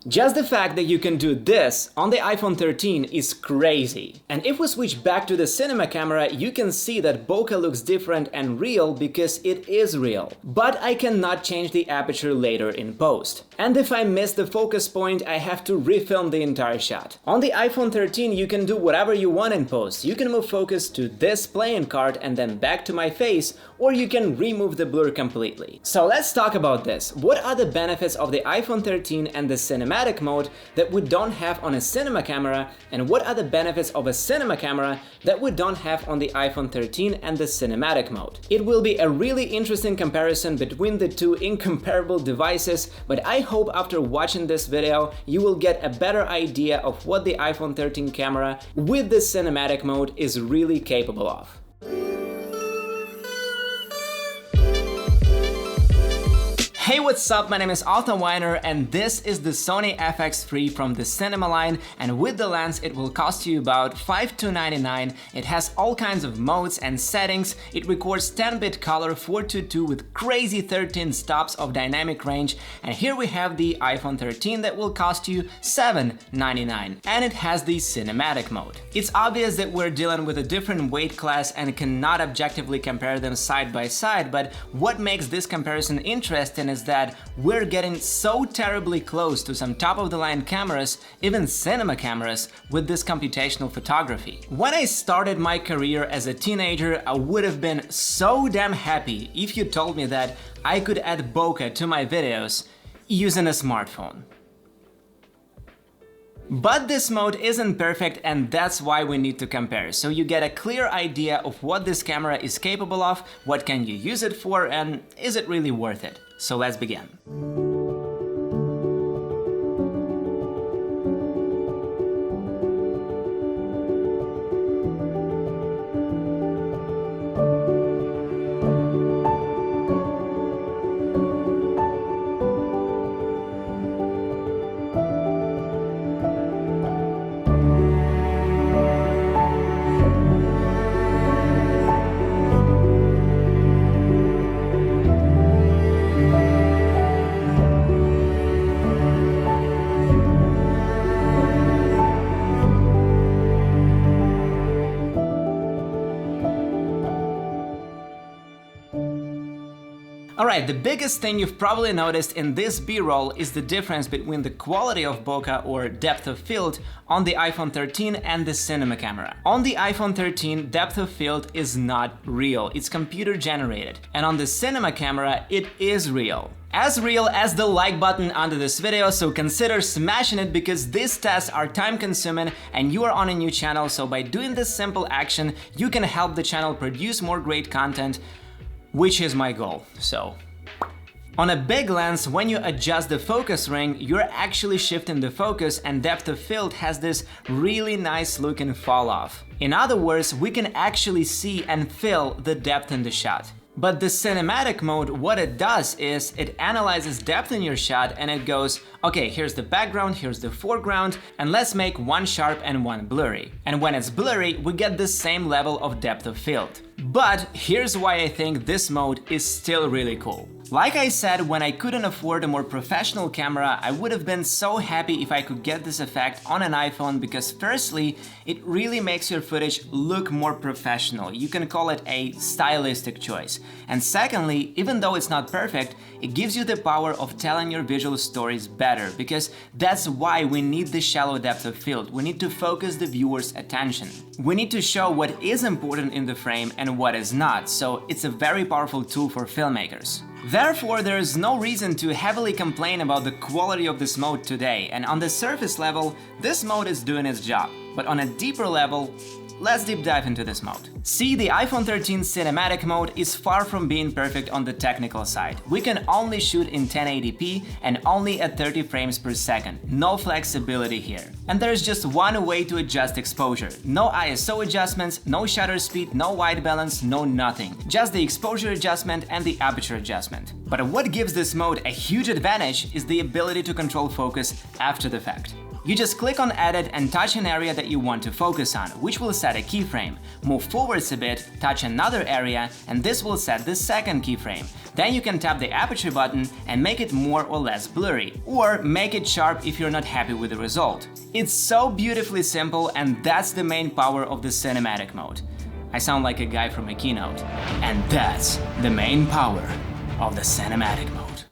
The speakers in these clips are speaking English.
Just the fact that you can do this on the iPhone 13 is crazy. And if we switch back to the cinema camera, you can see that bokeh looks different and real because it is real. But I cannot change the aperture later in post. And if I miss the focus point, I have to refilm the entire shot. On the iPhone 13, you can do whatever you want in post. You can move focus to this playing card and then back to my face, or you can remove the blur completely. So let's talk about this. What are the benefits of the iPhone 13 and the cinematic mode that we don't have on a cinema camera, and what are the benefits of a cinema camera that we don't have on the iPhone 13 and the cinematic mode? It will be a really interesting comparison between the two incomparable devices, but I hope after watching this video you will get a better idea of what the iPhone 13 camera with the cinematic mode is really capable of. Hey, what's up? My name is Arthur Weiner and this is the Sony FX3 from the cinema line, and with the lens it will cost you about $5,299. It has all kinds of modes and settings. It records 10-bit color 422 with crazy 13 stops of dynamic range, and here we have the iPhone 13 that will cost you $799, and it has the cinematic mode. It's obvious that we're dealing with a different weight class and cannot objectively compare them side by side, but what makes this comparison interesting is that we're getting so terribly close to some top-of-the-line cameras, even cinema cameras, with this computational photography. When I started my career as a teenager, I would have been so damn happy if you told me that I could add bokeh to my videos using a smartphone. But this mode isn't perfect, and that's why we need to compare, so you get a clear idea of what this camera is capable of, what can you use it for, and is it really worth it? So let's begin. Alright, the biggest thing you've probably noticed in this B-roll is the difference between the quality of bokeh or depth of field on the iPhone 13 and the cinema camera. On the iPhone 13, depth of field is not real, it's computer generated. And on the cinema camera, it is real. As real as the like button under this video, so consider smashing it because these tests are time consuming and you are on a new channel, so by doing this simple action, you can help the channel produce more great content, which is my goal. So, on a big lens, when you adjust the focus ring, you're actually shifting the focus, and depth of field has this really nice looking fall off. In other words, we can actually see and feel the depth in the shot. But the cinematic mode, what it does is it analyzes depth in your shot and it goes, okay, here's the background, here's the foreground, and let's make one sharp and one blurry. And when it's blurry, we get the same level of depth of field. But here's why I think this mode is still really cool. Like I said, when I couldn't afford a more professional camera, I would have been so happy if I could get this effect on an iPhone because firstly, it really makes your footage look more professional. You can call it a stylistic choice. And secondly, even though it's not perfect, it gives you the power of telling your visual stories better, because that's why we need the shallow depth of field. We need to focus the viewer's attention. We need to show what is important in the frame and what is not, so it's a very powerful tool for filmmakers. Therefore, there is no reason to heavily complain about the quality of this mode today, and on the surface level, this mode is doing its job. But on a deeper level, let's deep dive into this mode. See, the iPhone 13 cinematic mode is far from being perfect on the technical side. We can only shoot in 1080p and only at 30 frames per second. No flexibility here. And there's just one way to adjust exposure. No ISO adjustments, no shutter speed, no white balance, no nothing. Just the exposure adjustment and the aperture adjustment. But what gives this mode a huge advantage is the ability to control focus after the fact. You just click on Edit and touch an area that you want to focus on, which will set a keyframe. Move forwards a bit, touch another area, and this will set the second keyframe. Then you can tap the aperture button and make it more or less blurry, or make it sharp if you're not happy with the result. It's so beautifully simple, and that's the main power of the cinematic mode. I sound like a guy from a keynote. And that's the main power of the cinematic mode.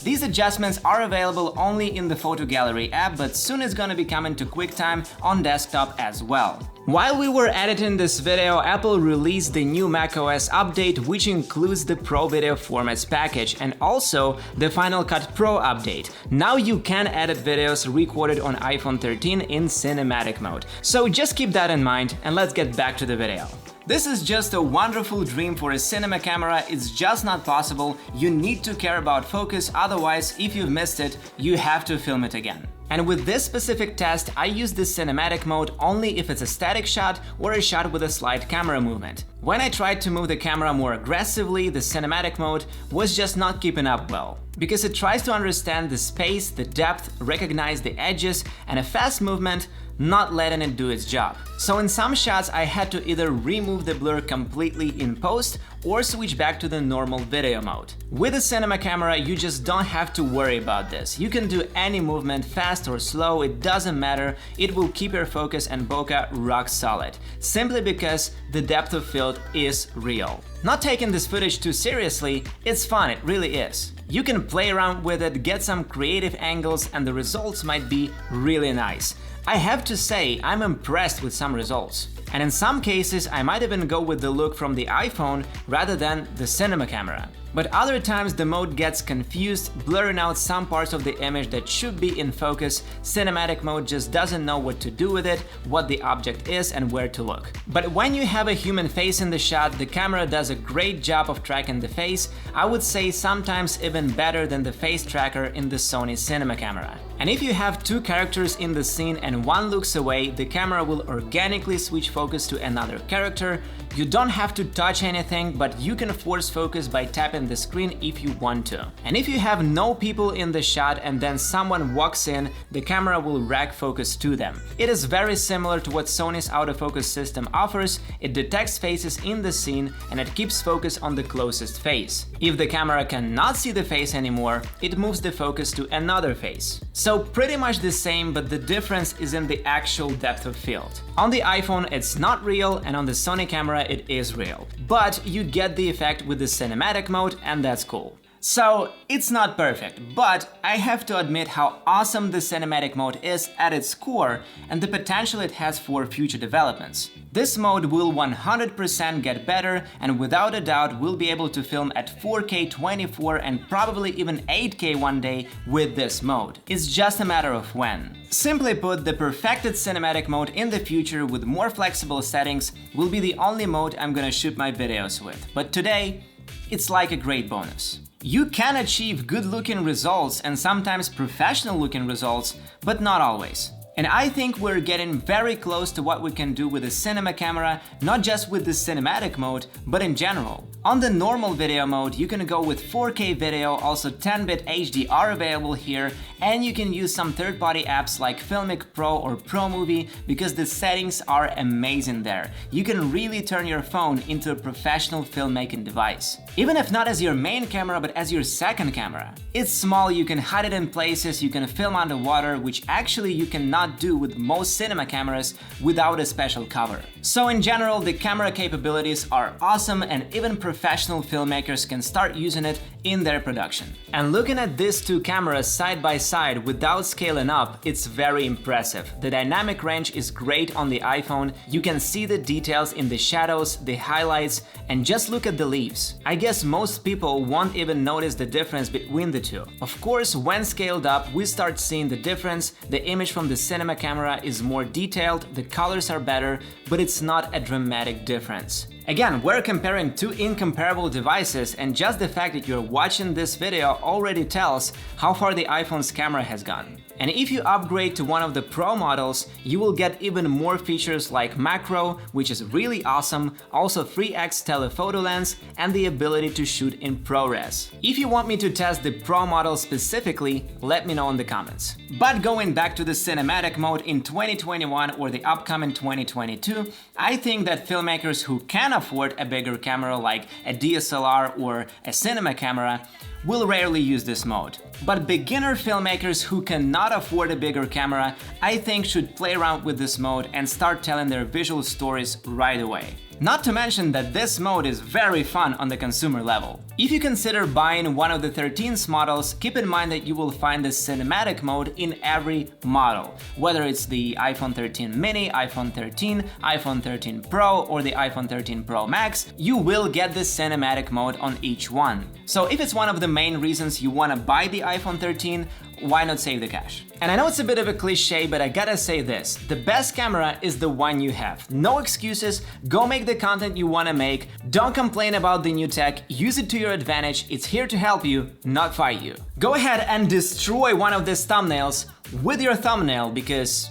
These adjustments are available only in the Photo Gallery app, but soon it's gonna be coming to QuickTime on desktop as well. While we were editing this video, Apple released the new macOS update, which includes the Pro Video Formats package and also the Final Cut Pro update. Now you can edit videos recorded on iPhone 13 in cinematic mode. So just keep that in mind and let's get back to the video. This is just a wonderful dream for a cinema camera, it's just not possible. You need to care about focus, otherwise if you've missed it, you have to film it again. And with this specific test, I use the cinematic mode only if it's a static shot or a shot with a slight camera movement. When I tried to move the camera more aggressively, the cinematic mode was just not keeping up well. Because it tries to understand the space, the depth, recognize the edges, and a fast movement, not letting it do its job. So in some shots I had to either remove the blur completely in post or switch back to the normal video mode. With a cinema camera you just don't have to worry about this. You can do any movement, fast or slow, it doesn't matter, it will keep your focus and bokeh rock solid, simply because the depth of field is real. Not taking this footage too seriously, it's fun, it really is. You can play around with it, get some creative angles, and the results might be really nice. I have to say, I'm impressed with some results. And in some cases, I might even go with the look from the iPhone rather than the cinema camera. But other times the mode gets confused, blurring out some parts of the image that should be in focus. Cinematic mode just doesn't know what to do with it, what the object is and where to look. But when you have a human face in the shot, the camera does a great job of tracking the face, I would say sometimes even better than the face tracker in the Sony cinema camera. And if you have two characters in the scene and one looks away, the camera will organically switch focus to another character. You don't have to touch anything, but you can force focus by tapping the screen if you want to. And if you have no people in the shot and then someone walks in, the camera will rack focus to them. It is very similar to what Sony's autofocus system offers. It detects faces in the scene and it keeps focus on the closest face. If the camera cannot see the face anymore, it moves the focus to another face. So pretty much the same, but the difference is in the actual depth of field. On the iPhone it's not real, and on the Sony camera it is real. But you get the effect with the cinematic mode, and that's cool. So it's not perfect, but I have to admit how awesome the cinematic mode is at its core and the potential it has for future developments. This mode will 100% get better, and without a doubt we'll be able to film at 4K 24 and probably even 8K one day with this mode. It's just a matter of when. Simply put, the perfected cinematic mode in the future with more flexible settings will be the only mode I'm gonna shoot my videos with. But today, it's like a great bonus. You can achieve good-looking results and sometimes professional-looking results, but not always. And I think we're getting very close to what we can do with a cinema camera, not just with the cinematic mode, but in general. On the normal video mode, you can go with 4K video, also 10-bit HD are available here, and you can use some third-party apps like Filmic Pro or ProMovie because the settings are amazing there. You can really turn your phone into a professional filmmaking device. Even if not as your main camera, but as your second camera. It's small, you can hide it in places, you can film underwater, which actually you cannot do with most cinema cameras without a special cover. So in general, the camera capabilities are awesome, and even professional filmmakers can start using it in their production. And looking at these two cameras side by side without scaling up, it's very impressive. The dynamic range is great on the iPhone, you can see the details in the shadows, the highlights, and just look at the leaves. I guess most people won't even notice the difference between the two. Of course, when scaled up, we start seeing the difference. The image from the cinema camera is more detailed, the colors are better, but it's not a dramatic difference. Again, we're comparing two incomparable devices, and just the fact that you're watching this video already tells how far the iPhone's camera has gone. And if you upgrade to one of the Pro models, you will get even more features like macro, which is really awesome, also 3x telephoto lens, and the ability to shoot in ProRes. If you want me to test the Pro model specifically, let me know in the comments. But going back to the cinematic mode in 2021 or the upcoming 2022, I think that filmmakers who can afford a bigger camera like a DSLR or a cinema camera will rarely use this mode. But beginner filmmakers who cannot afford a bigger camera, I think should play around with this mode and start telling their visual stories right away. Not to mention that this mode is very fun on the consumer level. If you consider buying one of the 13's models, keep in mind that you will find the cinematic mode in every model. Whether it's the iPhone 13 mini, iPhone 13, iPhone 13 Pro, or the iPhone 13 Pro Max, you will get the cinematic mode on each one. So if it's one of the main reasons you want to buy the iPhone 13, why not save the cash? And I know it's a bit of a cliche, but I gotta say this, the best camera is the one you have. No excuses, go make the content you wanna make, don't complain about the new tech, use it to your advantage, it's here to help you, not fight you. Go ahead and destroy one of these thumbnails with your thumbnail because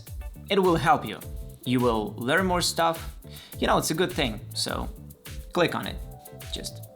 it will help you. You will learn more stuff, you know, it's a good thing, so click on it, just